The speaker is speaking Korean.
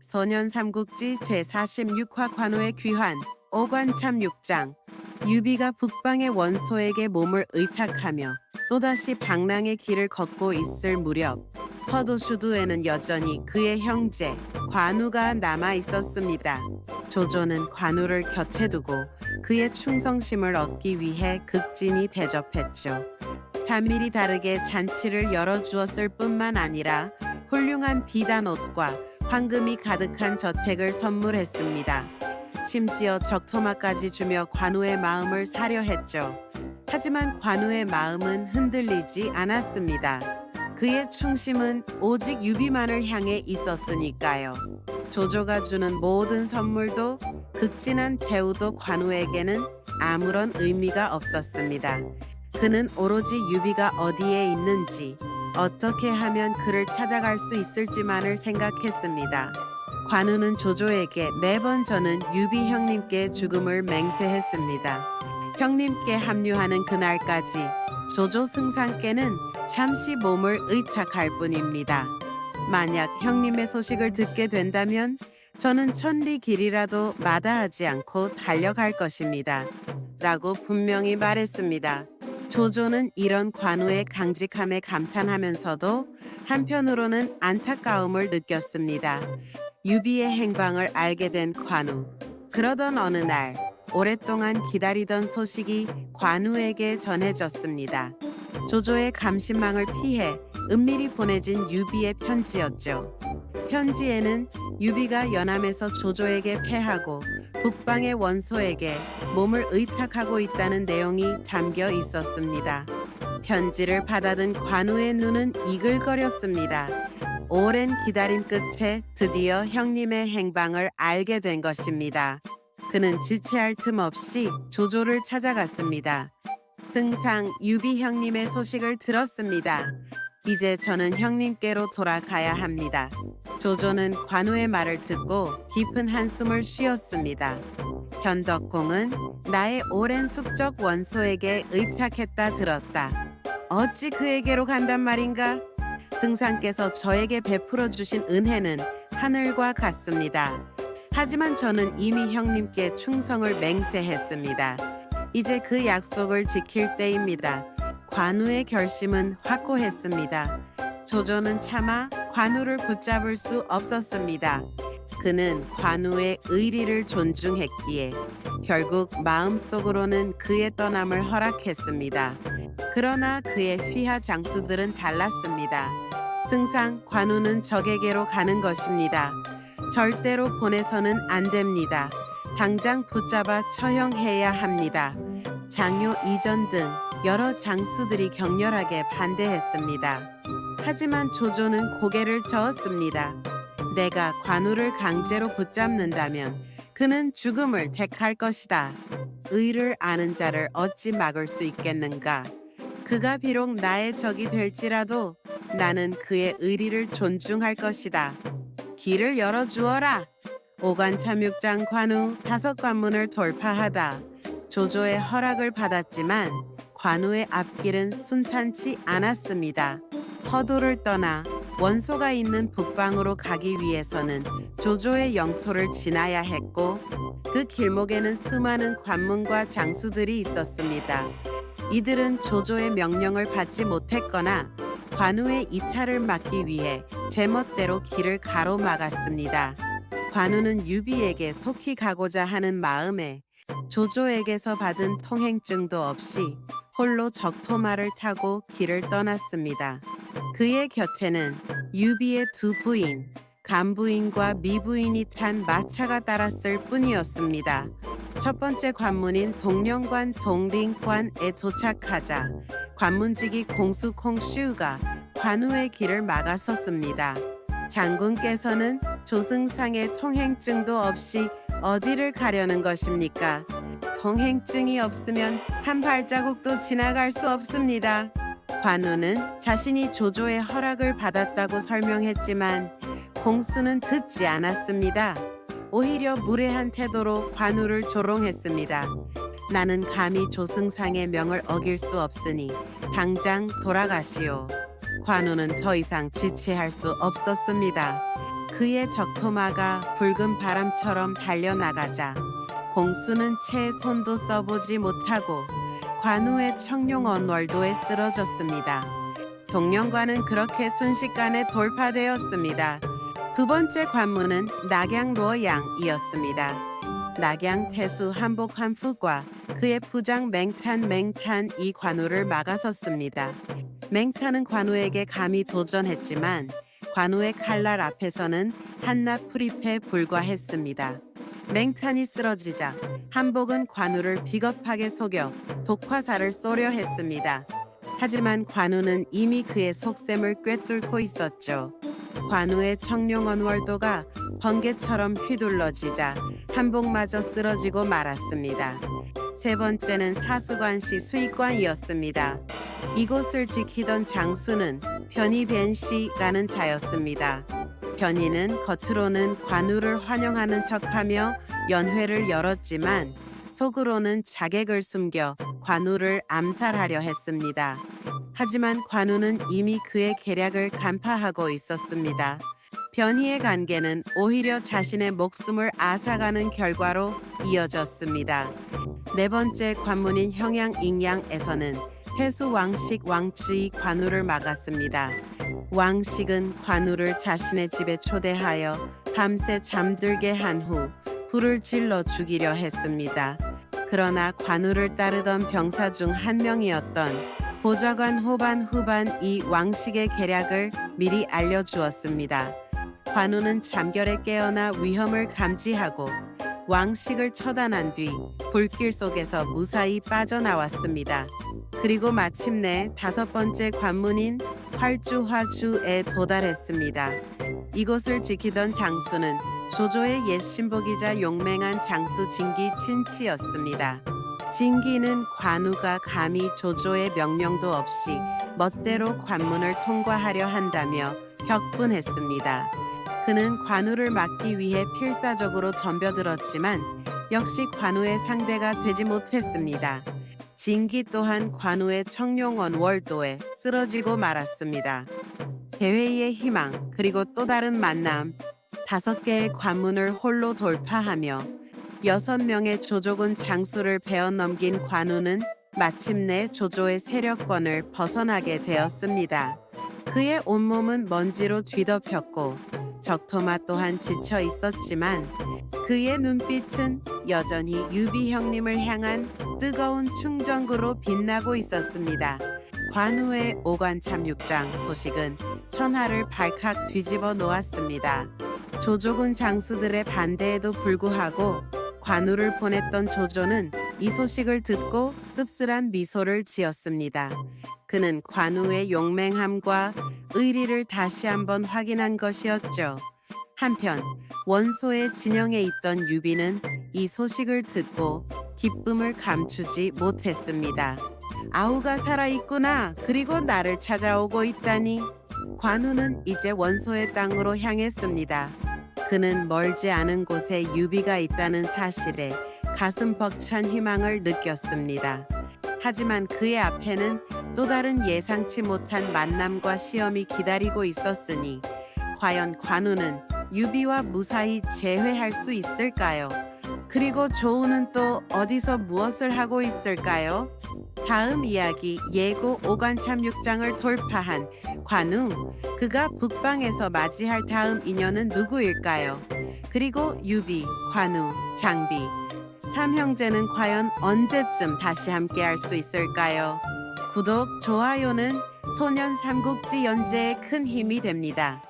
소년 삼국지 제46화 관우의 귀환 5관 참6장. 유비가 북방의 원소에게 몸을 의탁하며 또다시 방랑의 길을 걷고 있을 무렵 허도수두에는 여전히 그의 형제 관우가 남아 있었습니다. 조조는 관우를 곁에 두고 그의 충성심을 얻기 위해 극진히 대접했죠. 3일이 다르게 잔치를 열어주었을 뿐만 아니라 훌륭한 비단옷과 황금이 가득한 저택을 선물했습니다. 심지어 적토마까지 주며 관우의 마음을 사려 했죠. 하지만 관우의 마음은 흔들리지 않았습니다. 그의 충심은 오직 유비만을 향해 있었으니까요. 조조가 주는 모든 선물도 극진한 대우도 관우에게는 아무런 의미가 없었습니다. 그는 오로지 유비가 어디에 있는지, 어떻게 하면 그를 찾아갈 수 있을지만을 생각했습니다. 관우는 조조에게 매번 저는 유비 형님께 죽음을 맹세했습니다. 형님께 합류하는 그날까지 조조 승상께는 잠시 몸을 의탁할 뿐입니다. 만약 형님의 소식을 듣게 된다면 저는 천리 길이라도 마다하지 않고 달려갈 것입니다. 라고 분명히 말했습니다. 조조는 이런 관우의 강직함에 감탄하면서도 한편으로는 안타까움을 느꼈습니다. 유비의 행방을 알게 된 관우. 그러던 어느 날 오랫동안 기다리던 소식이 관우에게 전해졌습니다. 조조의 감신망을 피해 은밀히 보내진 유비의 편지였죠. 편지에는 유비가 연암에서 조조에게 패하고 북방의 원소에게 몸을 의탁하고 있다는 내용이 담겨 있었습니다. 편지를 받아든 관우의 눈은 이글거렸습니다. 오랜 기다림 끝에 드디어 형님의 행방을 알게 된 것입니다. 그는 지체할 틈 없이 조조를 찾아갔습니다. 승상 유비 형님의 소식을 들었습니다. 이제 저는 형님께로 돌아가야 합니다. 조조는 관우의 말을 듣고 깊은 한숨을 쉬었습니다. 현덕공은 나의 오랜 숙적 원소에게 의탁했다 들었다. 어찌 그에게로 간단 말인가? 승상께서 저에게 베풀어 주신 은혜는 하늘과 같습니다. 하지만 저는 이미 형님께 충성을 맹세했습니다. 이제 그 약속을 지킬 때입니다. 관우의 결심은 확고했습니다. 조조는 차마 관우를 붙잡을 수 없었습니다. 그는 관우의 의리를 존중했기에 결국 마음속으로는 그의 떠남을 허락했습니다. 그러나 그의 휘하 장수들은 달랐습니다. 승상 관우는 적에게로 가는 것입니다. 절대로 보내서는 안 됩니다. 당장 붙잡아 처형해야 합니다. 장요 이전 등 여러 장수들이 격렬하게 반대했습니다. 하지만 조조는 고개를 저었습니다. 내가 관우를 강제로 붙잡는다면 그는 죽음을 택할 것이다. 의를 아는 자를 어찌 막을 수 있겠는가? 그가 비록 나의 적이 될지라도 나는 그의 의리를 존중할 것이다. 길을 열어주어라. 5관 참6장 관우 5관문을 돌파하다 조조의 허락을 받았지만 관우의 앞길은 순탄치 않았습니다. 허도를 떠나 원소가 있는 북방으로 가기 위해서는 조조의 영토를 지나야 했고 그 길목에는 수많은 관문과 장수들이 있었습니다. 이들은 조조의 명령을 받지 못했거나 관우의 이탈을 막기 위해 제멋대로 길을 가로막았습니다. 관우는 유비에게 속히 가고자 하는 마음에 조조에게서 받은 통행증도 없이 홀로 적토마를 타고 길을 떠났습니다. 그의 곁에는 유비의 두 부인, 간부인과 미부인이 탄 마차가 따랐을 뿐이었습니다. 첫 번째 관문인 동령관 동링관에 도착하자 관문직이 공수콩슈가 관우의 길을 막았었습니다. 장군께서는 조승상의 통행증도 없이 어디를 가려는 것입니까? 통행증이 없으면 한 발자국도 지나갈 수 없습니다. 관우는 자신이 조조의 허락을 받았다고 설명했지만 공수는 듣지 않았습니다. 오히려 무례한 태도로 관우를 조롱했습니다. 나는 감히 조승상의 명을 어길 수 없으니 당장 돌아가시오. 관우는 더 이상 지체할 수 없었습니다. 그의 적토마가 붉은 바람처럼 달려나가자 공수는 채 손도 써보지 못하고 관우의 청룡 언월도에 쓰러졌습니다. 동령관은 그렇게 순식간에 돌파되었습니다. 두 번째 관문은 낙양로양이었습니다. 낙양 태수 한복한푸과 그의 부장 맹탄 이 관우를 막아섰습니다. 맹탄은 관우에게 감히 도전했지만 관우의 칼날 앞에서는 한낱 풀잎에 불과했습니다. 맹탄이 쓰러지자 한복은 관우를 비겁하게 속여 독화살을 쏘려 했습니다. 하지만 관우는 이미 그의 속셈을 꿰뚫고 있었죠. 관우의 청룡언월도가 번개처럼 휘둘러지자 한복마저 쓰러지고 말았습니다. 세 번째는 사수관시 수의관이었습니다. 이곳을 지키던 장수는 변희변씨라는 자였습니다. 변희는 겉으로는 관우를 환영하는 척하며 연회를 열었지만 속으로는 자객을 숨겨 관우를 암살하려 했습니다. 하지만 관우는 이미 그의 계략을 간파하고 있었습니다. 변희의 관계는 오히려 자신의 목숨을 앗아가는 결과로 이어졌습니다. 네 번째 관문인 형양잉양에서는 태수 왕식 왕츠의 관우를 막았습니다. 왕식은 관우를 자신의 집에 초대하여 밤새 잠들게 한 후 불을 질러 죽이려 했습니다. 그러나 관우를 따르던 병사 중 한 명이었던 보좌관 후반 이 왕식의 계략을 미리 알려주었습니다. 관우는 잠결에 깨어나 위험을 감지하고 왕식을 처단한 뒤 불길 속에서 무사히 빠져나왔습니다. 그리고 마침내 다섯 번째 관문인 활주화주에 도달했습니다. 이곳을 지키던 장수는 조조의 옛 신복이자 용맹한 장수 진기 친치였습니다. 진기는 관우가 감히 조조의 명령도 없이 멋대로 관문을 통과하려 한다며 격분했습니다. 그는 관우를 막기 위해 필사적으로 덤벼들었지만 역시 관우의 상대가 되지 못했습니다. 진기 또한 관우의 청룡원 월도에 쓰러지고 말았습니다. 대회의 희망 그리고 또 다른 만남, 5개의 관문을 홀로 돌파하며 6명의 조조군 장수를 베어넘긴 관우는 마침내 조조의 세력권을 벗어나게 되었습니다. 그의 온몸은 먼지로 뒤덮였고 적토마 또한 지쳐 있었지만 그의 눈빛은 여전히 유비 형님을 향한 뜨거운 충정구로 빛나고 있었습니다. 관우의 오관참육장 소식은 천하를 발칵 뒤집어 놓았습니다. 조조군 장수들의 반대에도 불구하고 관우를 보냈던 조조는 이 소식을 듣고 씁쓸한 미소를 지었습니다. 그는 관우의 용맹함과 의리를 다시 한번 확인한 것이었죠. 한편 원소의 진영에 있던 유비는 이 소식을 듣고 기쁨을 감추지 못했습니다. 아우가 살아있구나. 그리고 나를 찾아오고 있다니. 관우는 이제 원소의 땅으로 향했습니다. 그는 멀지 않은 곳에 유비가 있다는 사실에 가슴 벅찬 희망을 느꼈습니다. 하지만 그의 앞에는 또 다른 예상치 못한 만남과 시험이 기다리고 있었으니 과연 관우는 유비와 무사히 재회할 수 있을까요? 그리고 조우는 또 어디서 무엇을 하고 있을까요? 다음 이야기 예고 오관참육장을 돌파한 관우, 그가 북방에서 맞이할 다음 인연은 누구일까요? 그리고 유비, 관우, 장비, 삼형제는 과연 언제쯤 다시 함께할 수 있을까요? 구독, 좋아요는 소년 삼국지 연재에 큰 힘이 됩니다.